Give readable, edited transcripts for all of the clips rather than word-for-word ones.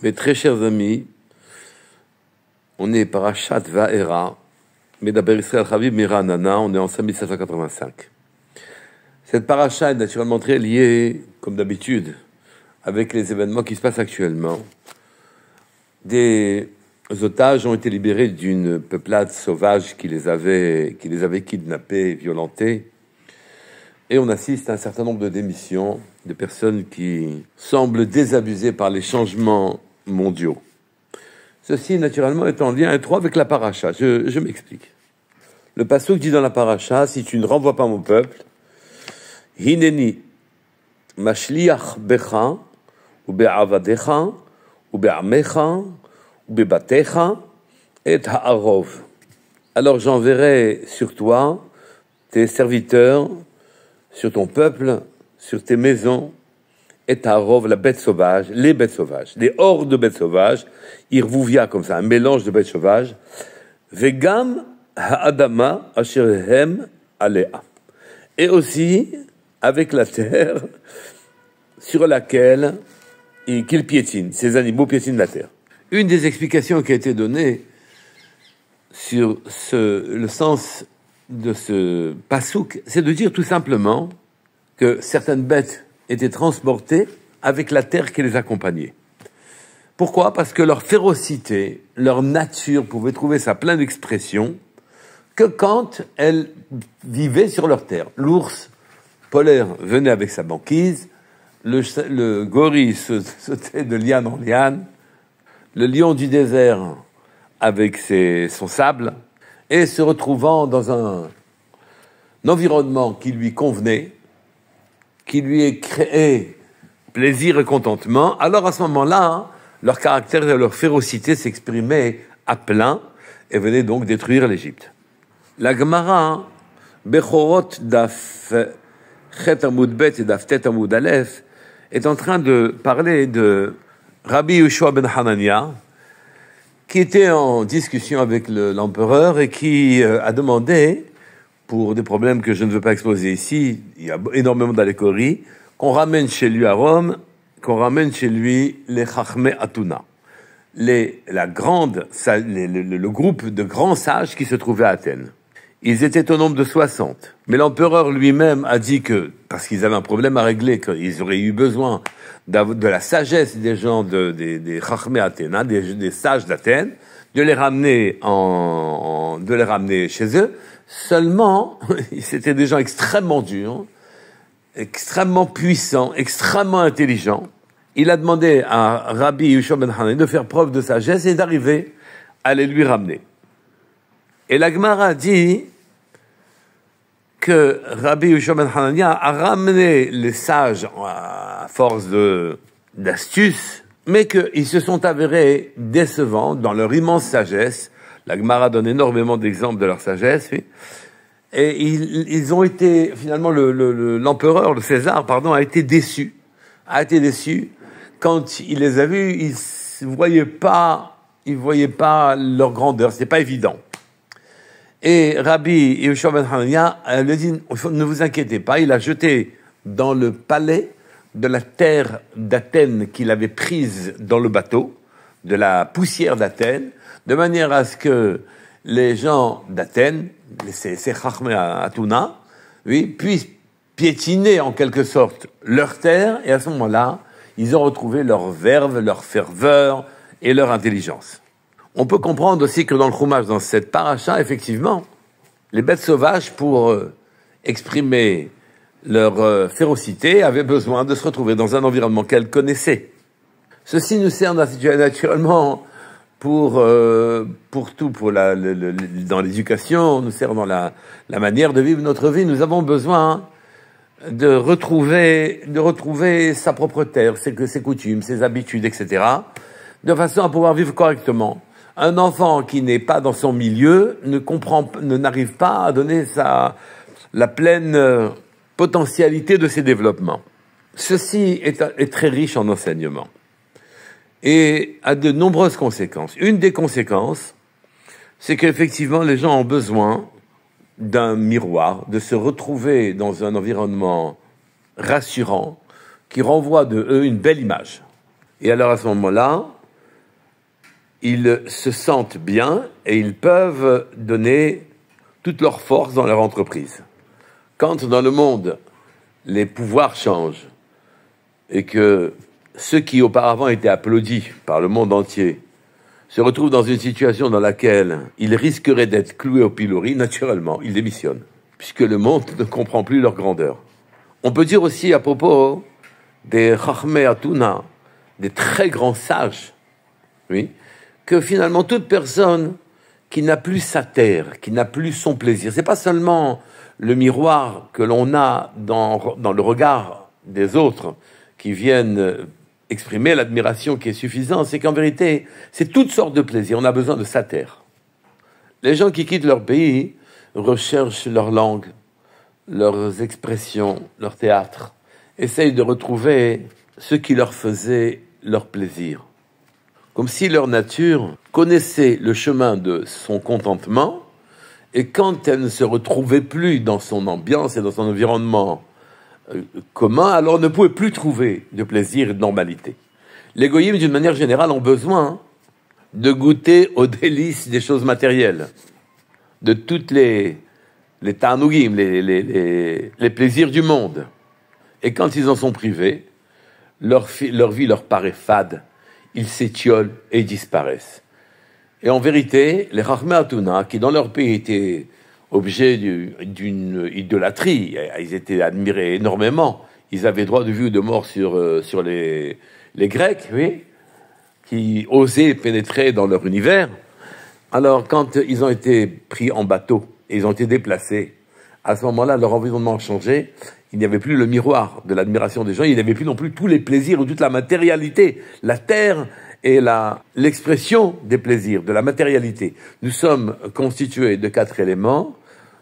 Mes très chers amis, on est Parashat Va'era, Medaber Israël Chaviv Miranana, on est en 5785. Cette paracha est naturellement très liée, comme d'habitude, avec les événements qui se passent actuellement. Des otages ont été libérés d'une peuplade sauvage qui les avait kidnappés et violentés. Et on assiste à un certain nombre de démissions, de personnes qui semblent désabusées par les changements mondiaux. Ceci, naturellement, est en lien étroit avec la paracha. Je m'explique. Le passouk dit dans la paracha, si tu ne renvoies pas mon peuple, Hineni, mashliach becha, ou be'avadecha, ou be'amecha, ou be'batecha, et ha'arov. Alors j'enverrai sur toi tes serviteurs, sur ton peuple, sur tes maisons, et ha'arov, la bête sauvage, les hordes de bêtes sauvages, irvouvia comme ça, un mélange de bêtes sauvages, vegam ha'adama asherhem alea. Et aussi avec la terre sur laquelle qu'ils piétinent, ces animaux piétinent la terre. Une des explications qui a été donnée sur le sens de ce passouk, c'est de dire tout simplement que certaines bêtes étaient transportées avec la terre qui les accompagnait. Pourquoi ? Parce que leur férocité, leur nature pouvait trouver sa pleine expression que quand elles vivaient sur leur terre. L'ours polaire venait avec sa banquise, le gorille sautait de liane en liane, le lion du désert avec son sable, et se retrouvant dans un environnement qui lui convenait, qui lui ait créé plaisir et contentement, alors à ce moment-là, leur caractère et leur férocité s'exprimaient à plein et venaient donc détruire l'Égypte. La Gemara, Bechorot daf Chet Amud Bet et daf Tet Amud Aleph, est en train de parler de Rabbi Yehoshua ben Hanania, qui était en discussion avec l'empereur et qui a demandé, pour des problèmes que je ne veux pas exposer ici, il y a énormément d'allégories, qu'on ramène chez lui à Rome, qu'on ramène chez lui les Chachmei Atuna, le groupe de grands sages qui se trouvaient à Athènes. Ils étaient au nombre de 60. Mais l'empereur lui-même a dit que, parce qu'ils avaient un problème à régler, qu'ils auraient eu besoin de la sagesse des gens des Chachmei Athéna, des sages d'Athènes, de les ramener chez eux. Seulement, c'était des gens extrêmement durs, extrêmement puissants, extrêmement intelligents. Il a demandé à Rabbi Yehoshua ben Hanania de faire preuve de sagesse et d'arriver à les lui ramener. Et la Gemara dit que Rabbi Yehoshua ben Hanania a ramené les sages à force d'astuce, mais qu'ils se sont avérés décevants dans leur immense sagesse. La Gemara donne énormément d'exemples de leur sagesse, oui. Et ils ont été, finalement, l'empereur, le César, pardon, a été déçu quand il les a vus. Il voyait pas leur grandeur, c'était pas évident. Et Rabbi Yehoshua ben Hanania lui a dit, ne vous inquiétez pas, il a jeté dans le palais de la terre d'Athènes qu'il avait prise dans le bateau, de la poussière d'Athènes, de manière à ce que les gens d'Athènes, ces Chachmei Atuna, oui, puissent piétiner en quelque sorte leur terre, et à ce moment-là, ils ont retrouvé leur verve, leur ferveur et leur intelligence. On peut comprendre aussi que dans le Chumash, dans cette paracha, effectivement, les bêtes sauvages, pour exprimer leur férocité, avaient besoin de se retrouver dans un environnement qu'elles connaissaient. Ceci nous sert naturellement pour dans l'éducation, nous sert dans la manière de vivre notre vie. Nous avons besoin de retrouver sa propre terre, ses coutumes, ses habitudes, etc., de façon à pouvoir vivre correctement. Un enfant qui n'est pas dans son milieu n'arrive pas à donner la pleine potentialité de ses développements. Ceci est très riche en enseignements et a de nombreuses conséquences. Une des conséquences, c'est qu'effectivement les gens ont besoin d'un miroir, de se retrouver dans un environnement rassurant qui renvoie de eux une belle image. Et alors à ce moment-là, ils se sentent bien et ils peuvent donner toute leur force dans leur entreprise. Quand dans le monde, les pouvoirs changent et que ceux qui auparavant étaient applaudis par le monde entier se retrouvent dans une situation dans laquelle ils risqueraient d'être cloués au pilori, naturellement, ils démissionnent, puisque le monde ne comprend plus leur grandeur. On peut dire aussi à propos des Chachmei Atuna, des très grands sages, oui, que finalement toute personne qui n'a plus sa terre, qui n'a plus son plaisir, c'est pas seulement le miroir que l'on a dans le regard des autres qui viennent exprimer l'admiration qui est suffisante, c'est qu'en vérité, c'est toutes sortes de plaisirs. On a besoin de sa terre. Les gens qui quittent leur pays recherchent leur langue, leurs expressions, leur théâtre, essayent de retrouver ce qui leur faisait leur plaisir. Comme si leur nature connaissait le chemin de son contentement, et quand elle ne se retrouvait plus dans son ambiance et dans son environnement commun, alors ne pouvait plus trouver de plaisir et de normalité. Les goyim, d'une manière générale, ont besoin de goûter aux délices des choses matérielles, de toutes les ta'anugim, les plaisirs du monde. Et quand ils en sont privés, leur vie leur paraît fade, ils s'étiolent et disparaissent. Et en vérité, les Chachmei Atuna, qui dans leur pays étaient objets d'une idolâtrie, ils étaient admirés énormément, ils avaient droit de vie ou de mort sur les Grecs, oui, qui osaient pénétrer dans leur univers. Alors, quand ils ont été pris en bateau et ils ont été déplacés, à ce moment-là, leur environnement a changé. Il n'y avait plus le miroir de l'admiration des gens, il n'y avait plus non plus tous les plaisirs ou toute la matérialité, la terre et l'expression des plaisirs, de la matérialité. Nous sommes constitués de 4 éléments,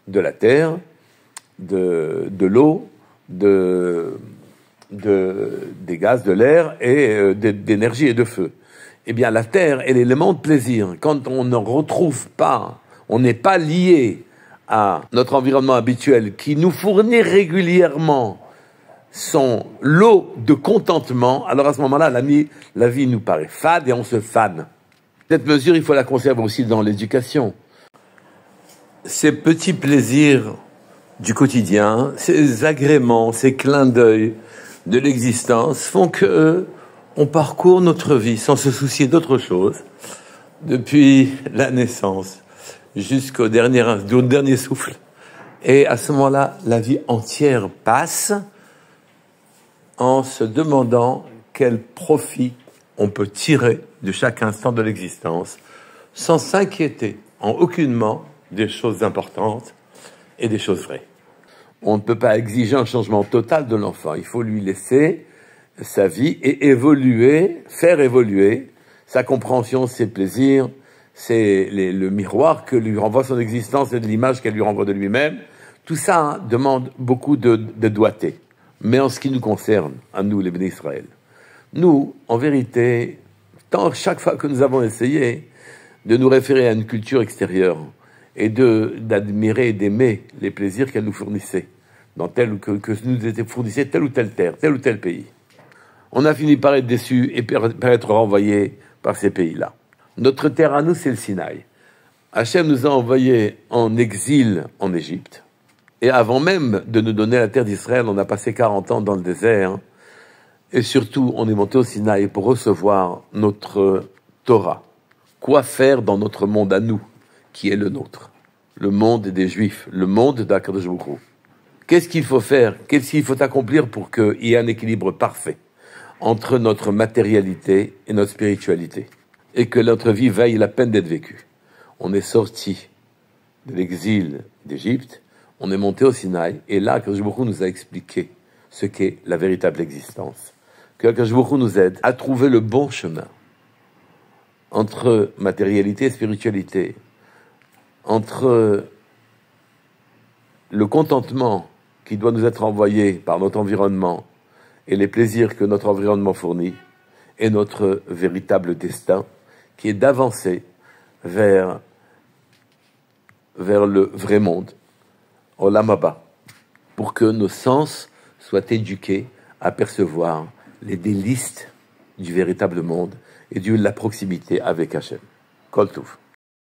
de la terre, de l'eau, des gaz, de l'air et d'énergie et de feu. Eh bien, la terre est l'élément de plaisir. Quand on ne retrouve pas, on n'est pas lié à notre environnement habituel qui nous fournit régulièrement son lot de contentement, alors à ce moment-là, la vie nous paraît fade et on se fane. Cette mesure, il faut la conserver aussi dans l'éducation. Ces petits plaisirs du quotidien, ces agréments, ces clins d'œil de l'existence font que on parcourt notre vie sans se soucier d'autre chose, depuis la naissance jusqu'au dernier souffle. Et à ce moment-là, la vie entière passe en se demandant quel profit on peut tirer de chaque instant de l'existence, sans s'inquiéter en aucunement des choses importantes et des choses vraies. On ne peut pas exiger un changement total de l'enfant. Il faut lui laisser sa vie et faire évoluer sa compréhension, ses plaisirs, c'est le miroir que lui renvoie son existence et de l'image qu'elle lui renvoie de lui-même. Tout ça demande beaucoup de doigté. Mais en ce qui nous concerne, à nous, les Béné Israël, nous, en vérité, chaque fois que nous avons essayé de nous référer à une culture extérieure et d'admirer et d'aimer les plaisirs qu'elle nous fournissait, que nous fournissait telle ou telle terre, tel ou tel pays, on a fini par être déçus et par être renvoyés par ces pays-là. Notre terre à nous, c'est le Sinaï. Hachem nous a envoyés en exil en Égypte. Et avant même de nous donner la terre d'Israël, on a passé 40 ans dans le désert. Et surtout, on est monté au Sinaï pour recevoir notre Torah. Quoi faire dans notre monde à nous, qui est le nôtre? Le monde des Juifs, le monde d'Akadosh Baruch Hu. Qu'est-ce qu'il faut faire? Qu'est-ce qu'il faut accomplir pour qu'il y ait un équilibre parfait entre notre matérialité et notre spiritualité? Et que notre vie vaille la peine d'être vécue. On est sorti de l'exil d'Égypte, on est monté au Sinaï, et là, Akadosh Baruch Hu nous a expliqué ce qu'est la véritable existence. Que Akadosh Baruch Hu nous aide à trouver le bon chemin entre matérialité et spiritualité, entre le contentement qui doit nous être envoyé par notre environnement et les plaisirs que notre environnement fournit, et notre véritable destin, qui est d'avancer vers le vrai monde, Olam Haba, pour que nos sens soient éduqués à percevoir les délices du véritable monde et de la proximité avec Hachem. Kol Tov.